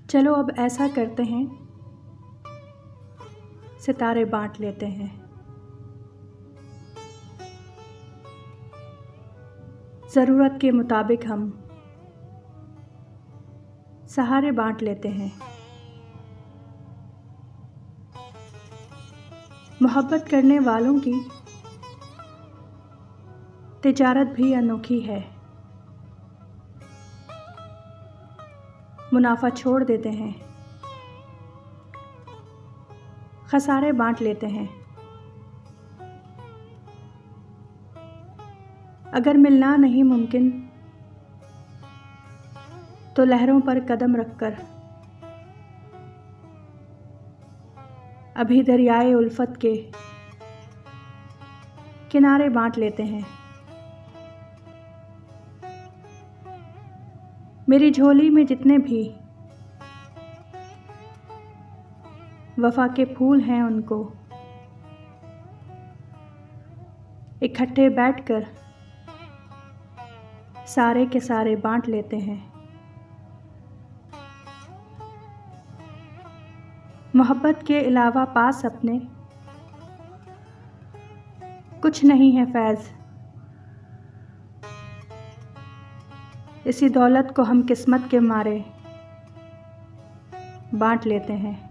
चलो अब ऐसा करते हैं, सितारे बांट लेते हैं। ज़रूरत के मुताबिक हम सहारे बांट लेते हैं। मोहब्बत करने वालों की तिजारत भी अनोखी है। मुनाफा छोड़ देते हैं, खसारे बांट लेते हैं। अगर मिलना नहीं मुमकिन तो लहरों पर कदम रखकर अभी दरियाए उल्फत के किनारे बांट लेते हैं। मेरी झोली में जितने भी वफा के फूल हैं उनको इकट्ठे बैठकर सारे के सारे बांट लेते हैं। मोहब्बत के अलावा पास अपने कुछ नहीं है फैज़। इसी दौलत को हम किस्मत के मारे बांट लेते हैं।